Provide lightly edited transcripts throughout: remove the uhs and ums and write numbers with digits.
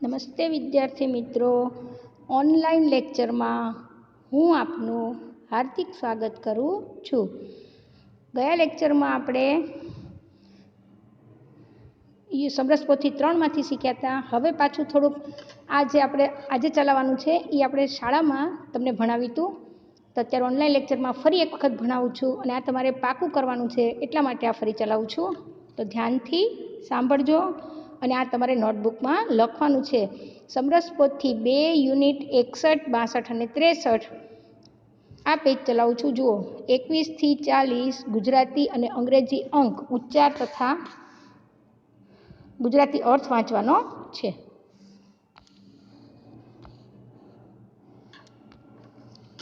નમસ્તે વિદ્યાર્થી મિત્રો, ઓનલાઈન લેક્ચરમાં હું આપનું હાર્દિક સ્વાગત કરું છું. ગયા લેક્ચરમાં આપણે સમરસ પોથી 3માંથી શીખ્યા હતા. હવે પાછું થોડુંક આજે ચલાવવાનું છે એ આપણે શાળામાં તમને ભણાવ્યું હતું. તો અત્યારે ઓનલાઈન લેક્ચરમાં ફરી એક વખત ભણાવું છું અને આ તમારે પાકું કરવાનું છે, એટલા માટે આ ફરી ચલાવું છું. તો ધ્યાનથી સાંભળજો અને આ તમારે નોટબુકમાં લખવાનું છે. સમરસ પોથી 2 યુનિટ 61, 62 અને 63 આ પેજ ચલાવું છું. જુઓ, 21 થી 40 ગુજરાતી અને અંગ્રેજી અંક, ઉચ્ચાર તથા ગુજરાતી અર્થ વાંચવાનો છે.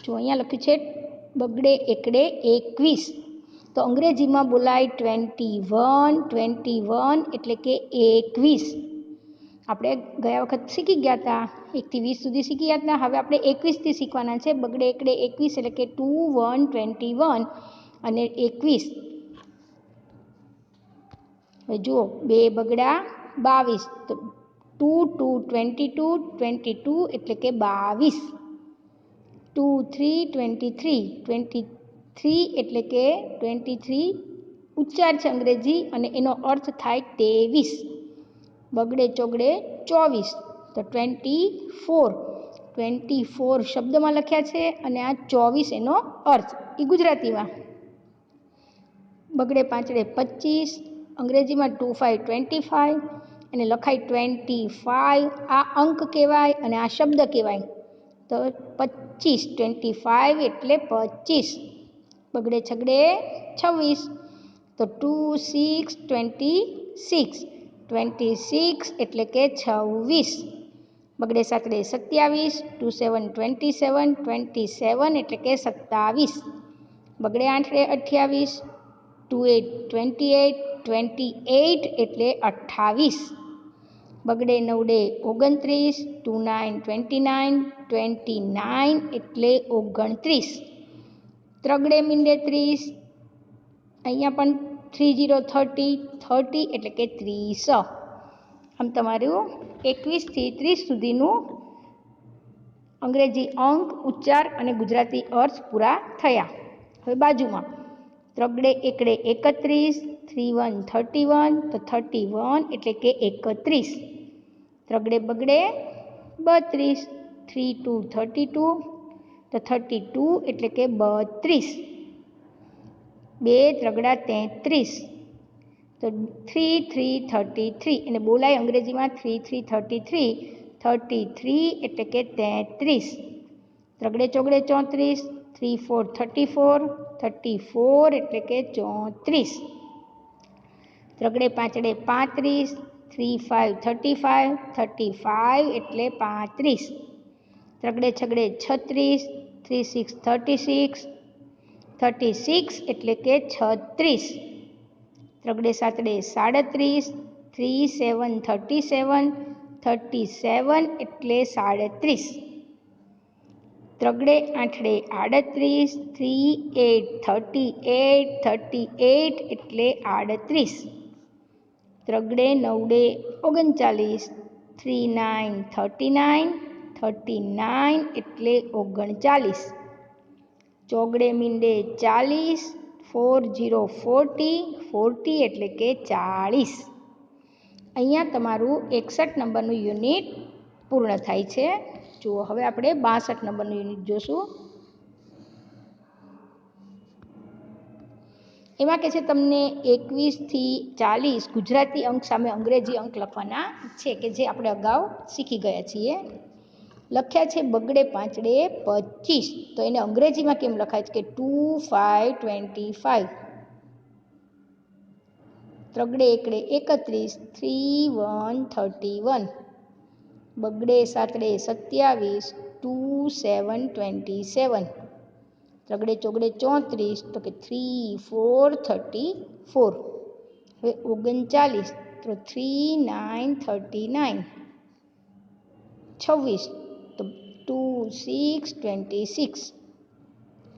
જો અહીંયા લખ્યું છે બગડે એકડે 21, તો અંગ્રેજીમાં બોલાય 21 એટલે કે 21. આપણે ગયા વખત શીખી ગયા હતા, 1 થી 20 સુધી શીખી ગયા હતા. હવે આપણે 21થી શીખવાના છે. બગડે એકડે 21 એટલે કે 21 અને 21. હવે જુઓ, 2 બગડા 22, તો 22 એટલે કે 22. 2 3 23 એટલે કે 23 ઉચ્ચાર છે અંગ્રેજી અને એનો અર્થ થાય 23. બગડે ચોગડે 24, તો 24 શબ્દમાં લખ્યા છે અને આ 24 એનો અર્થ એ ગુજરાતીમાં. બગડે પાંચડે 25, અંગ્રેજીમાં 25 એને લખાય 25. આ અંક કહેવાય અને આ શબ્દ કહેવાય. તો 25 એટલે 25. બગડે છગડે 26, તો 26 એટલે કે 26. બગડે સાતડે 27, 27 એટલે કે 27. બગડે આઠડે 28, 28 એટલે 28. બગડે નવડે 29, 29 એટલે 29. ત્રગડે મીંડે 30, અહીંયા પણ 30 એટલે કે 30. આમ તમારું 21 થી 30 સુધીનું અંગ્રેજી અંક, ઉચ્ચાર અને ગુજરાતી અર્થ પૂરા થયા. હવે બાજુમાં ત્રગડે એકડે 31, 31 તો 31 એટલે કે 31. ત્રગડે બગડે 32, 32 તો 32 એટલે કે 32. 2 ત્રગડા 33, તો 33 એને બોલાય અંગ્રેજીમાં 33 એટલે કે 33. ત્રગડે ચોગડે 34, 34 એટલે કે 34. ત્રગડે પાંચડે 35, 35 એટલે 35. ત્રગડે છગડે 36, 36 એટલે કે 36. ત્રગડે સાતડે 37, 37 એટલે 37. ત્રગડે આઠડે 38, એટલે 38. ત્રગડે નવડે 39, 39 એટલે 39. ચોગડે મીંડે 40, 40 એટલે કે 40. અહીંયા તમારું 61 નંબરનું યુનિટ પૂર્ણ થાય છે. જુઓ, હવે આપણે 62 નંબરનું યુનિટ જોશું. એમાં કહે છે તમને 21 થી 40 ગુજરાતી અંક સામે અંગ્રેજી અંક લખવાના છે, કે જે આપણે અગાઉ શીખી ગયા છીએ. લખ્યા છે બગડે પાંચડે 25, તો એને અંગ્રેજીમાં કેમ લખાય છે કે 25. ત્રગડે એકડે 31, 31. બગડે સાતડે 27, 27. ત્રગડે ચોગડે 34, તો કે 34. હવે 39, તો 39. 26, તો 26.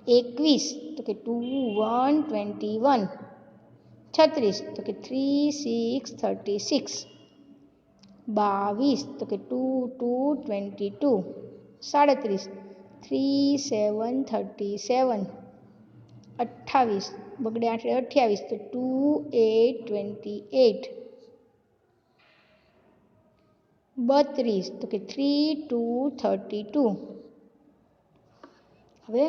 21, તો કે 21. 36, તો કે 36. 22 તો કે 2 2 22 37 3 7 37 28 બગડે 8 28 તો 2 8 28 32 તો કે 3 2 32 હવે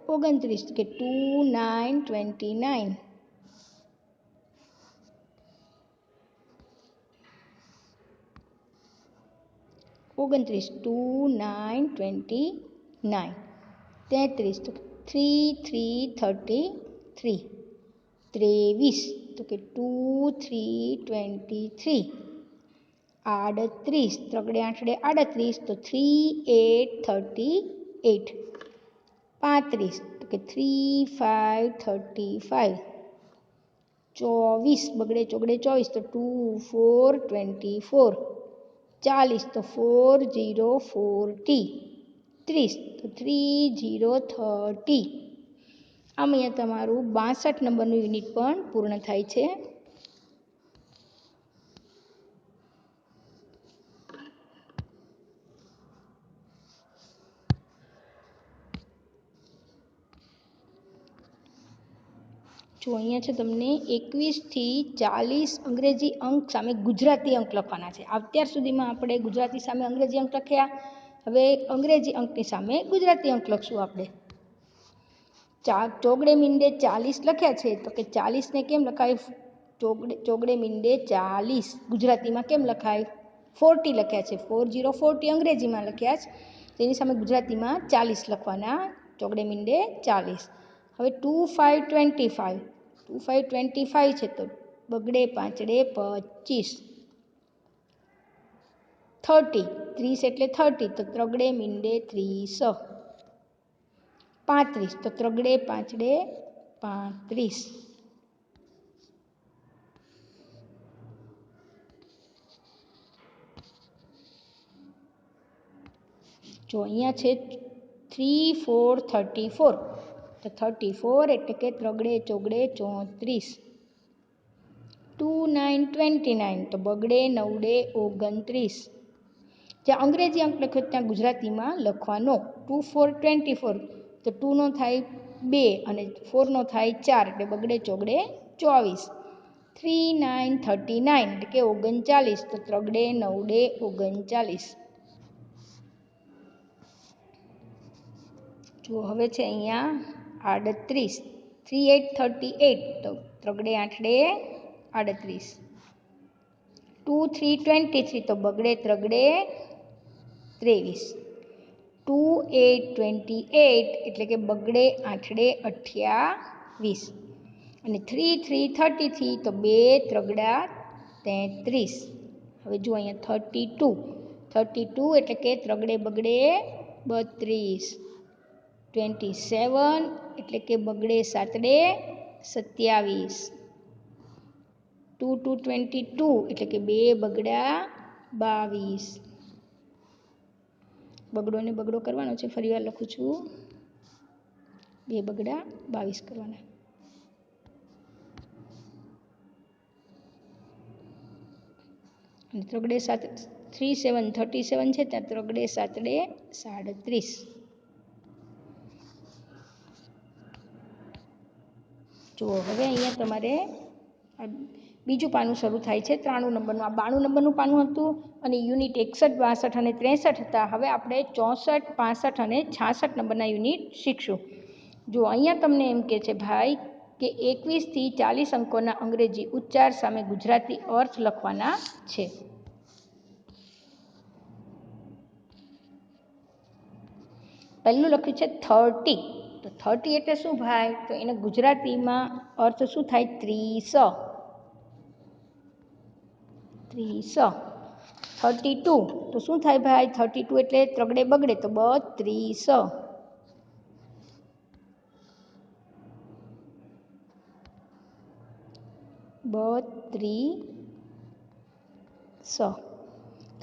29 તો કે 2 9 29 29 2 9 29 33 તો 3 3 33 23 તો કે 2 3 23 38 ત્રગડે આઠડે 38 તો 3 8 38 35 તો કે 3 5 35 24 બગડે ચોગડે 24 તો 2 4 24 40 તો 4 0 40 30 તો 3 0 30 આમ અહીંયા તમારું 62 નંબરનું યુનિટ પણ પૂર્ણ થાય છે. જો અહીંયા છે તમને 21 થી 40 અંગ્રેજી અંક સામે ગુજરાતી અંક લખવાના છે. અત્યાર સુધીમાં આપણે ગુજરાતી સામે અંગ્રેજી અંક લખ્યા, હવે અંગ્રેજી અંકની સામે ગુજરાતી અંક લખશું આપણે. ચોગડે મીંડે 40 લખ્યા છે તો કે 40ને કેમ લખાય? ચોગડે મીંડે 40 ગુજરાતીમાં કેમ લખાય? 40 લખ્યા છે, 40 40 અંગ્રેજીમાં લખ્યા છે, તેની સામે ગુજરાતીમાં 40 લખવાના, ચોગડે મીંડે 40. હવે 2 5 25 2 5 25 છે તો બગડે પાંચડે 25 30 30 એટલે 30 તો ત્રગડે મીંડે 30 35 તો ત્રગડે પાંચડે 35. જો અહીંયા છે 3 4 34 તો 34 એટલે કે ત્રગડે ચોગડે 34. 2 9 29 તો બગડે નવડે 29. જ્યાં અંગ્રેજી અંક લખ્યો ત્યાં ગુજરાતીમાં લખવાનો. 2 4 24 તો 2 નો થાય 2 અને 4 નો થાય 4 એટલે બગડે ચોગડે 24. 3 9 39 એટલે કે 39 તો ત્રગડે નવડે 39. જો હવે છે અહીંયા 38 3 8 38 તો ત્રગડે આઠડે 38. 2 3 23 તો બગડે ત્રગડે 23. 2 8 28 એટલે કે બગડે આઠડે 28. અને 3 3 33 તો 2 ત્રગડા 33. હવે જો અહીંયા 32 એટલે કે ત્રગડે બગડે 32. 27 એટલે કે બગડે સાતડે 27. 2 2 22 એટલે કે 2 બગડા 22. બગડો ને બગડો કરવાનો છે, ફરી વાર લખું છું, 2 બગડા 22 કરવાના. અને ત્રગડે 3 7 37 છે ત્યાં ત્રગડે સાતડે 37. જુઓ હવે અહીંયા તમારે બીજું પાનું શરૂ થાય છે 93 નંબરનું. આ 92 નંબરનું પાનું હતું અને યુનિટ 61 62 અને 63 હતા. હવે આપણે 64 65 અને 66 નંબરના યુનિટ શીખશું. જો અહીંયા તમને એમ કે છે ભાઈ કે 21 થી 40 અંકોના અંગ્રેજી ઉચ્ચાર સામે ગુજરાતી અર્થ લખવાના છે. પહેલું લખ્યું છે 30. તો 30 એટલે શું ભાઈ? તો એને ગુજરાતીમાં અર્થ શું થાય? 30. 32 તો શું થાય ભાઈ? 32 એટલે ત્રગડે બગડે તો 32.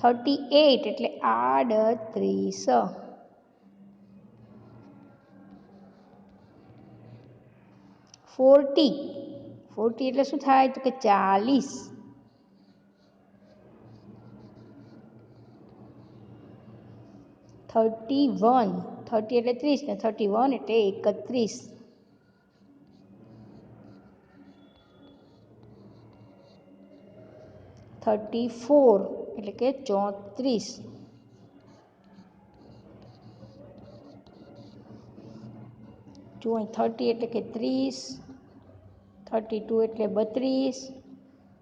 38 એટલે 38. 40 એટલે શું થાય? તો કે 40. 31, 30 એટલે 30 ને 31 એટલે 31. 34 એટલે કે 34. જો અહીં 30 એટલે કે 30, 32 એટલે 32,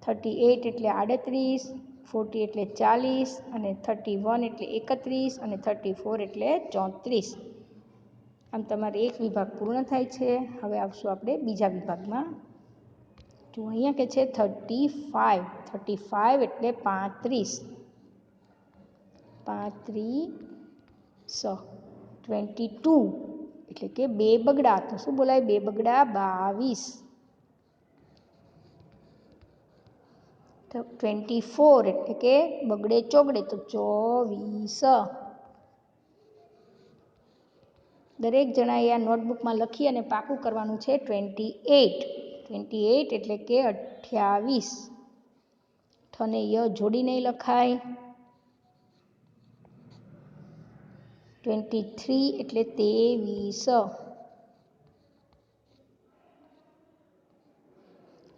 38 એટલે 38, 40 એટલે 40 અને 31 એટલે 31 અને 34 એટલે 34. આમ તમારે એક વિભાગ પૂર્ણ થાય છે. હવે આવશું આપણે બીજા વિભાગમાં. જો અહીંયા કે છે 35, 35 એટલે 35, 35. 22 એટલે કે 2 બગડા, તો શું બોલાય? 2 બગડા 22. 24 એટલે કે બગડે ચોગડે, તો 24. દરેક જણાએ આ નોટબુકમાં લખી અને પાકું કરવાનું છે. 28, 28 એટલે કે 28. ઠને ય જોડી નહીં લખાય. 23 એટલે 23.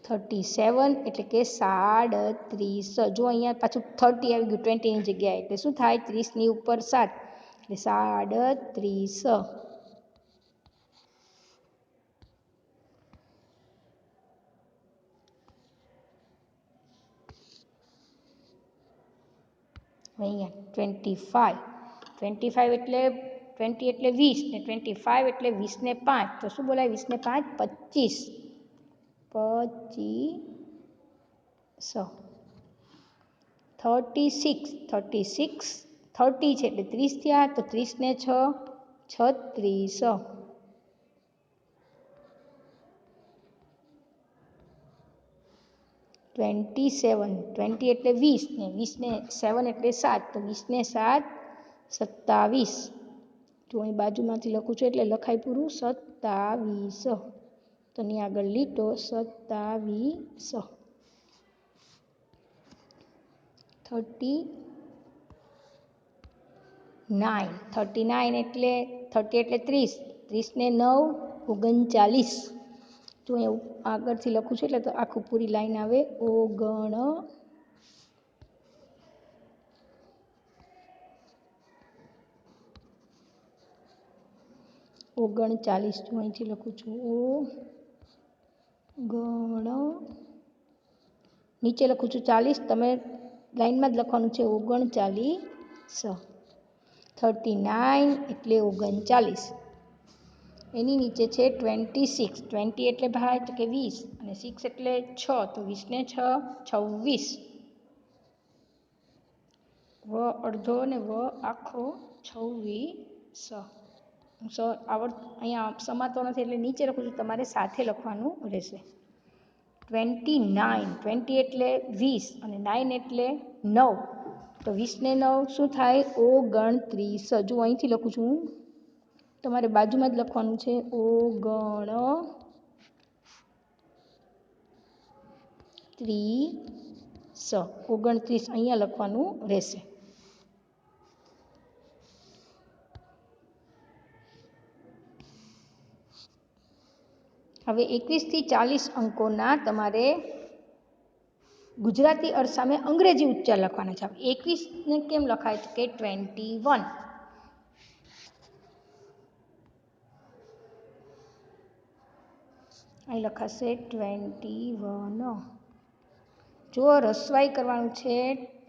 37 એટલે કે 37. જો અહીંયા પાછું 30 આવી ગયું 20ની જગ્યાએ, એટલે શું થાય? 30ની ઉપર 7 એટલે 37. અહીંયા 25, 25 એટલે 20 એટલે 20 ને 25 એટલે 20 ને 5, તો શું બોલાય? 20 ને 5 25. 25. 36, 36, 30 છે એટલે 30 થયા, તો 30 ને 6 36. 27, 20 એટલે 20 ને 20 ને 7 એટલે 7, તો 20 ને 7 27. જો અહીં બાજુમાંથી લખું છું એટલે લખાય પૂરું 27. તો ની આગળ લીટો 27. 39, 39 એટલે 30 એટલે 30, 30 ને 9 39. જો અહીં આગળથી લખું છું એટલે તો આખું પૂરી લાઈન આવે 39. જો અહીંથી લખું છું નીચે લખું છું 40, તમે લાઈનમાં જ લખવાનું છે 39. 39 એટલે 39. એની નીચે છે 26, 20 એટલે ભાઈ તો કે 20 અને 6 એટલે 6, તો 20 ને 6 26. વ અડધો ને વ આખો 26. અહીંયા સમાતો નથી એટલે નીચે લખું છું, તમારે સાથે લખવાનું રહેશે. 29, 20 એટલે 20 અને 9 એટલે 9, તો 20 ને 9 શું થાય? 29. જો અહીંથી લખું છું, તમારે બાજુમાં જ લખવાનું છે 29 અહીંયા લખવાનું રહેશે. હવે 21 થી 40 અંકોના તમારે ગુજરાતી અર્થ સામે અંગ્રેજી ઉચ્ચાર લખવાના છે. 21 ને કેમ લખાય? તો કે 21. અહીં લખાશે 21. જો રસવાઈ કરવાનું છે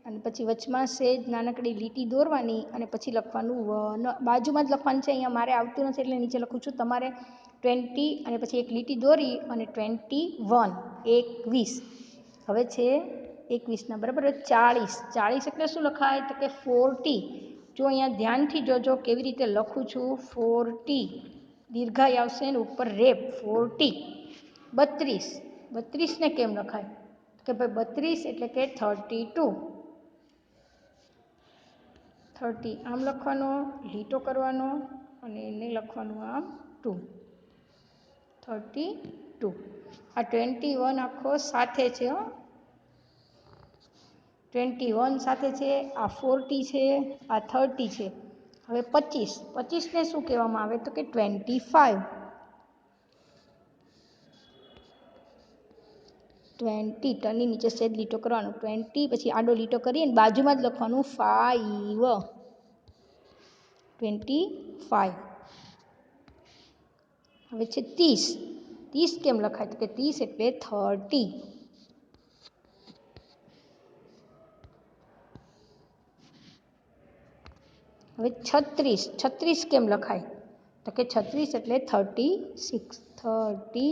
અને પછી વચમાં સેજ નાનકડી લીટી દોરવાની અને પછી લખવાનું વન, બાજુમાં જ લખવાનું છે. અહીંયા મારે આવતું નથી એટલે નીચે લખું છું. તમારે 20 અને પછી એક લીટી દોરી અને 21, 21. હવે છે 21ના બરાબર 40, 40 એટલે શું લખાય? તો કે 40. જો અહીંયા ધ્યાનથી જોજો કેવી રીતે લખું છું 40, દીર્ઘાય આવશે ને ઉપર રેપ 40. 32, 32ને કેમ લખાય? કે ભાઈ 32 એટલે કે 32. 30 આમ લખવાનો, લીટો કરવાનો અને એને લખવાનું આમ 2, 32. આ 21 આખો સાથે છે. 21 સાથે છે, આ 40 છે, આ 30 છે. હવે 25, 25ને શું કહેવામાં આવે તો કે 25. 20 ટની નીચે સેજ લીટો કરવાનો, 20 પછી આડો લીટો કરી અને બાજુમાં જ લખવાનું 5, 25. હવે છે 30, 30 કેમ લખાય તો કે 30 એટલે 30. હવે 36, 36 કેમ લખાય તો કે 36 એટલે 36, 30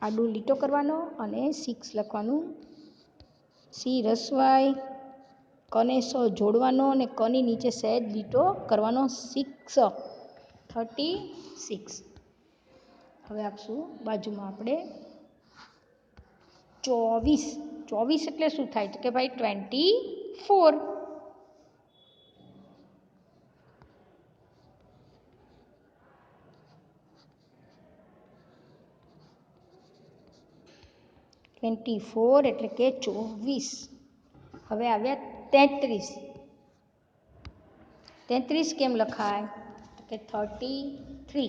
આડું લીટો કરવાનો અને 6 લખવાનું, સી રસવાય કને સ જોડવાનો અને કની નીચે સહેજ લીટો કરવાનો, 6, 36. હવે આપશું બાજુમાં આપણે 24, 24 એટલે શું થાય તો કે ભાઈ 24. 24 એટલે કે 24. હવે આવ્યા 33, 33 કેમ લખાય તો કે 33,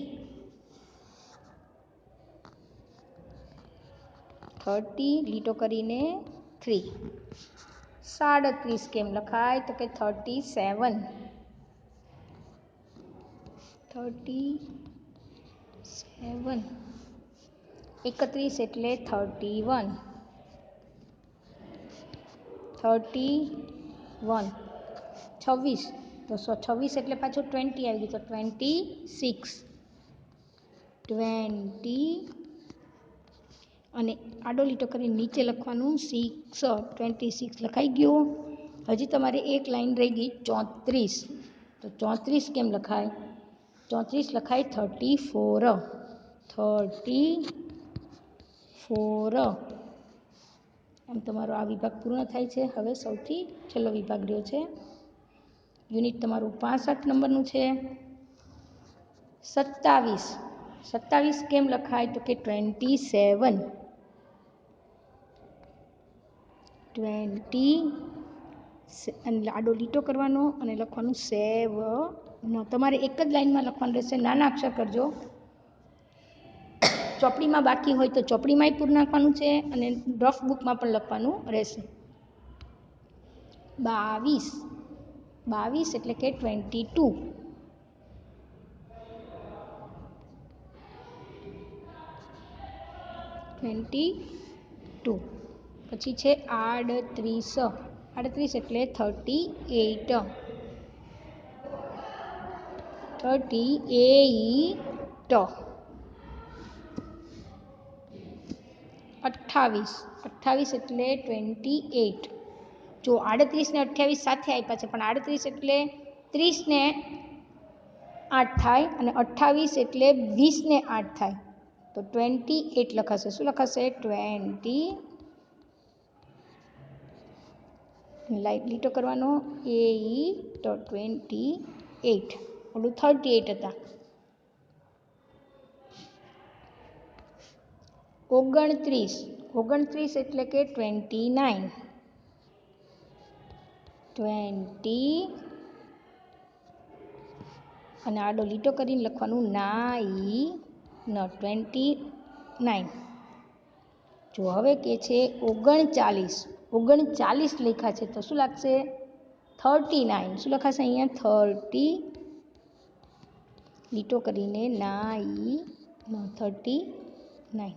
30 લીટો કરીને 3. 37 કેમ લખાય તો કે 37, 37. 31 એટલે 31, 31. 26 તો 26 એટલે પાછું 20 આવી ગયું તો 26, 20. અને આડો લીટો કરીને નીચે લખવાનું 6, 26 લખાઈ ગયું. હજી તમારે એક લાઈન રહી ગઈ 34, તો 34 કેમ લખાય 34 લખાય 34, 34. આમ તમારો આ વિભાગ પૂર્ણ થાય છે. હવે સૌથી છેલ્લો વિભાગ રહ્યો છે, યુનિટ તમારું 65 નંબરનું છે. 27, 27 કેમ લખાય તો કે 27, 20 અને આડો લીટો કરવાનો અને લખવાનું 7. તમારે એક જ લાઈનમાં લખવાનું રહેશે, નાના અક્ષર કરજો. ચોપડીમાં બાકી હોય તો ચોપડીમાંય પૂરું નાખવાનું છે અને રફ બુકમાં પણ લખવાનું રહેશે. 22, 22 એટલે કે 22, 22. પછી છે 38, 38 એટલે 38, 38. 28, 28 એટલે 28. જો 38 ને 28 સાથે આપ્યા છે, પણ 38 એટલે 30 ને 8 થાય અને 28 એટલે 20 ને 8 થાય, તો 28 લખાશે. શું લખાશે 20. લાઈટ લીટો કરવાનો 8, 28. ઓલું 38 હતા. 29, 29 એટલે કે 29, 20. અને આડો લીટો કરીને લખવાનું 9, 29. જો હવે કે છે 39, 39 લખ્યા છે તો શું લાગશે 39. શું લખાશે અહીંયા 30 લીટો કરીને 9, 39.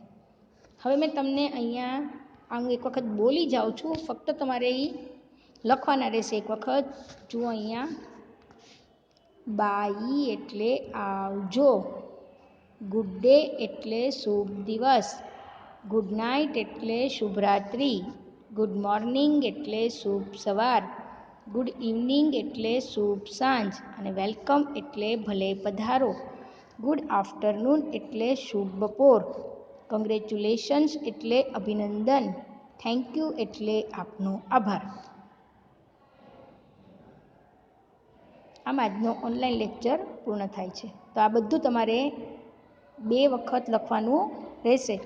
હવે મેં તમને અહીંયા હું એક વખત બોલી જાઉં છું, ફક્ત તમારે એ લખવાના રહેશે એક વખત. જુઓ અહીંયા, બાઈ એટલે આવજો, ગુડ ડે એટલે શુભ દિવસ, ગુડ નાઇટ એટલે શુભરાત્રિ, ગુડ મોર્નિંગ એટલે શુભ સવાર, ગુડ ઇવનિંગ એટલે શુભ સાંજ અને વેલકમ એટલે ભલે પધારો, ગુડ આફ્ટરનૂન એટલે શુભ બપોર, કોંગ્રેચ્યુલેશન્સ એટલે અભિનંદન, થેન્ક યુ એટલે આપનો આભાર. આમ આજનો ઓનલાઈન લેક્ચર પૂર્ણ થાય છે. તો આ બધું તમારે 2 વખત લખવાનું રહેશે.